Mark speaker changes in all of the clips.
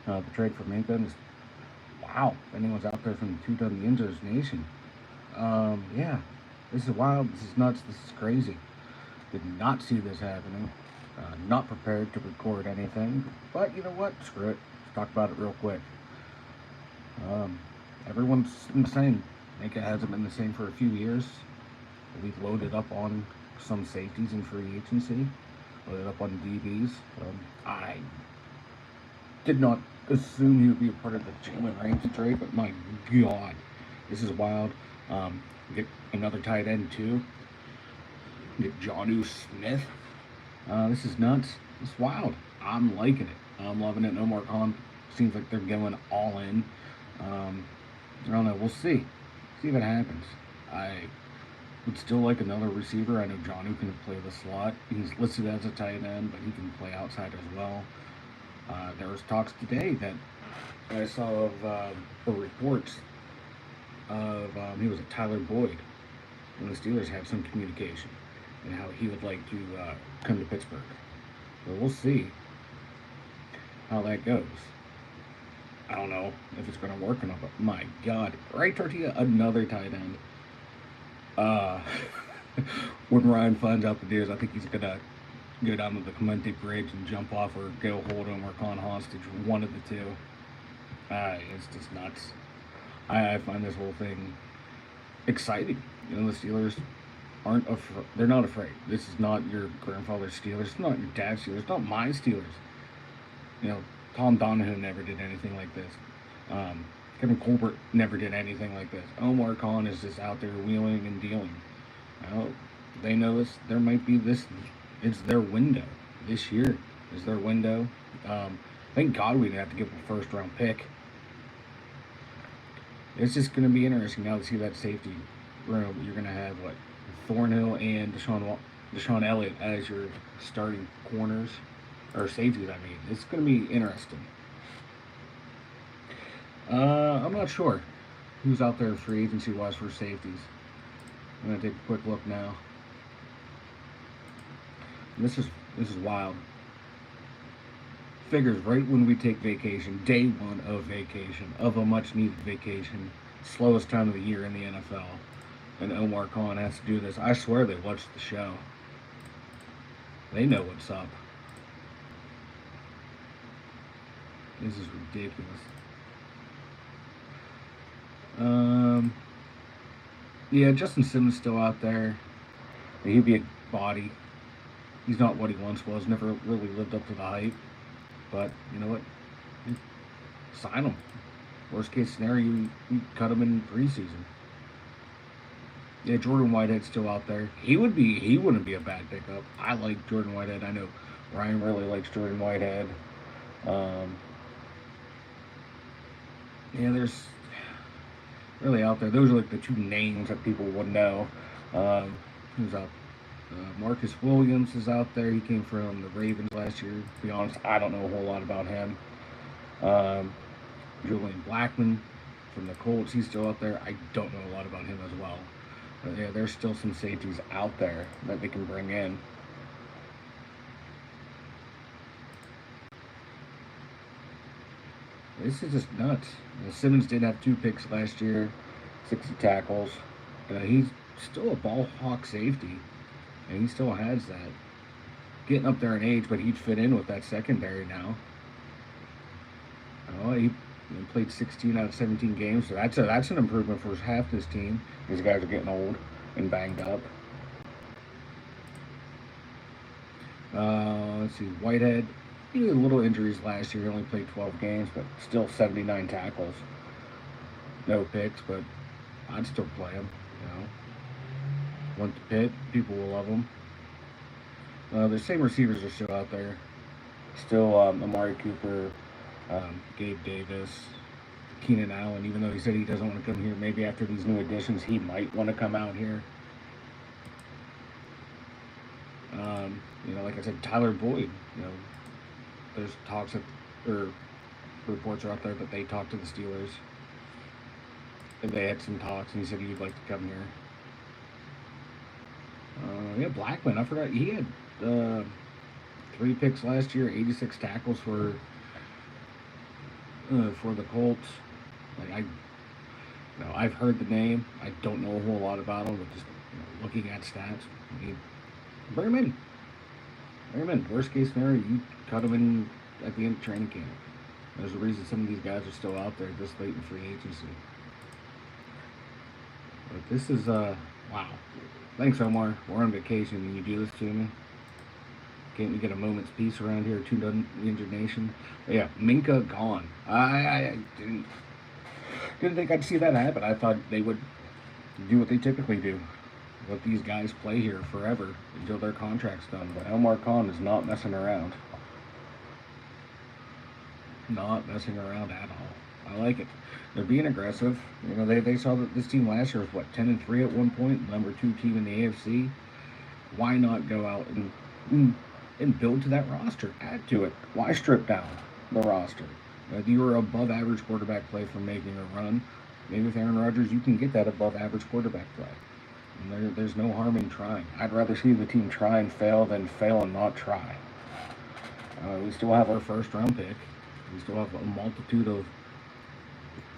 Speaker 1: The trade for Minka is wow. If anyone's out there from the two-ton Yinzers Nation, yeah, this is wild. This is nuts. This is crazy. Did not see this happening. Not prepared to record anything, but you know what? Screw it. Let's talk about it real quick. Um, Everyone's insane. Minka hasn't been the same for a few years. We've loaded up on some safeties in free agency, loaded up on DBs. I did not assume he would be a part of the Jalen Ramsey trade, but my God, this is wild. Get another tight end too. Get Jonnu Smith. This is nuts. It's wild. I'm liking it. I'm loving it. No more Khan. Seems like they're going all in. I don't know. We'll see. See what happens. I would still like another receiver. I know Jonnu can play the slot. He's listed as a tight end, but he can play outside as well. There was talks today that I saw of the reports of he was a Tyler Boyd, and the Steelers had some communication and how he would like to come to Pittsburgh. But we'll see how that goes. I don't know if it's going to work or not, but my God, right, Tortilla, another tight end. Uh, when Ryan finds out the deals, I think he's gonna go down to the Clemente Bridge and jump off, or go hold him or con hostage, one of the two. It's just nuts. I find this whole thing exciting. You know, the Steelers aren't they're not afraid. This is not your grandfather's Steelers. It's not your dad's Steelers. It's not my Steelers. You know, Tom Donahue never did anything like this. Kevin Colbert never did anything like this. Omar Khan is just out there wheeling and dealing. Well, they know this. There might be this. It's their window. This year is their window. Thank God we didn't have to give a first round pick. It's just going to be interesting now to see that safety room. You're going to have what, Thornhill and Deshaun Elliott as your starting corners or safeties. I mean, it's going to be interesting. I'm not sure who's out there free agency wise for safeties. I'm gonna take a quick look now. This is wild. Figures right when we take vacation, day one of vacation, of a much needed vacation, slowest time of the year in the NFL, and Omar Khan has to do this. I swear they watched the show. They know what's up. This is ridiculous. Yeah, Justin Simmons still out there. He'd be a body. He's not what he once was. Never really lived up to the hype. But you know what? Sign him. Worst case scenario, you cut him in preseason. Yeah, Jordan Whitehead's still out there. He wouldn't be a bad pickup. I like Jordan Whitehead. I know Ryan really likes Jordan Whitehead. Yeah, there's really out there. Those are like the two names that people would know. Who's out? Marcus Williams is out there. He came from the Ravens last year. To be honest, I don't know a whole lot about him. Julian Blackman from the Colts, he's still out there. I don't know a lot about him as well. But yeah, there's still some safeties out there that they can bring in. This is just nuts. Simmons did have 2 picks last year, 60 tackles. He's still a ball hawk safety, and he still has that. Getting up there in age, but he'd fit in with that secondary now. He played 16 out of 17 games, so that's an improvement for half this team. These guys are getting old and banged up. Let's see, Whitehead. He had little injuries last year. He only played 12 games, but still 79 tackles. No picks, but I'd still play him. You know, went to Pitt. People will love him. The same receivers are still out there. Still Amari Cooper, Gabe Davis, Keenan Allen. Even though he said he doesn't want to come here, maybe after these new additions, he might want to come out here. Like I said, Tyler Boyd. There's talks or reports are out there that they talked to the Steelers. And they had some talks, and he said he'd like to come here. Blackman. I forgot he had 3 picks last year, 86 tackles for for the Colts. Like I've heard the name. I don't know a whole lot about him, but just looking at stats, I mean, bring him in. Bring him in. Worst case scenario, you cut him in at the end of training camp. There's a reason some of these guys are still out there this late in free agency. But this is wow. Thanks, Omar. We're on vacation and you do this to me. Can't we get a moment's peace around here, Two Yinzer Nation? But yeah, Minka gone. I didn't think I'd see that happen. I thought they would do what they typically do. Let these guys play here forever until their contract's done. But Elmar Khan is not messing around. Not messing around at all. I like it. They're being aggressive. You know, they saw that this team last year was what, 10-3 at one point, number 2 team in the AFC. Why not go out and build to that roster? Add to it. Why strip down the roster? If you were above average quarterback play from making a run, maybe with Aaron Rodgers you can get that above average quarterback play. And there's no harm in trying. I'd rather see the team try and fail than fail and not try. We still have our first round pick. We still have a multitude of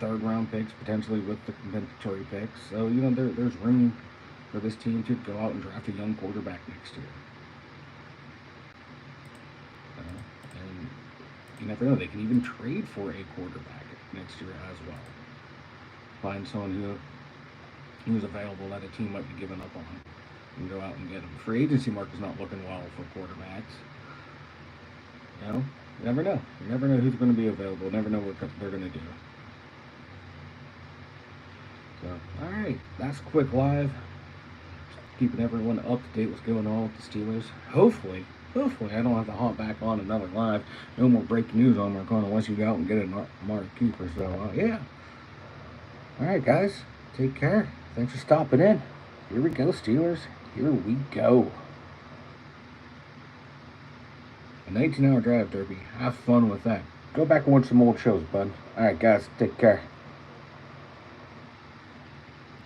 Speaker 1: third round picks, potentially with the compensatory picks. So, you know, there's room for this team to go out and draft a young quarterback next year. And you never know, they can even trade for a quarterback next year as well. Find someone who's available that a team might be giving up on and go out and get him. Free agency market is not looking well for quarterbacks. You know, you never know. You never know who's going to be available. You never know what they're going to do. So, alright, that's Quick Live. Keeping everyone up to date what's going on with the Steelers. Hopefully I don't have to hop back on another live. No more breaking news on Marcon unless you go out and get a Amari Cooper. So, yeah. Alright, guys. Take care. Thanks for stopping in. Here we go, Steelers. Here we go. A 19-hour drive derby. Have fun with that. Go back and watch some old shows, bud. Alright, guys. Take care.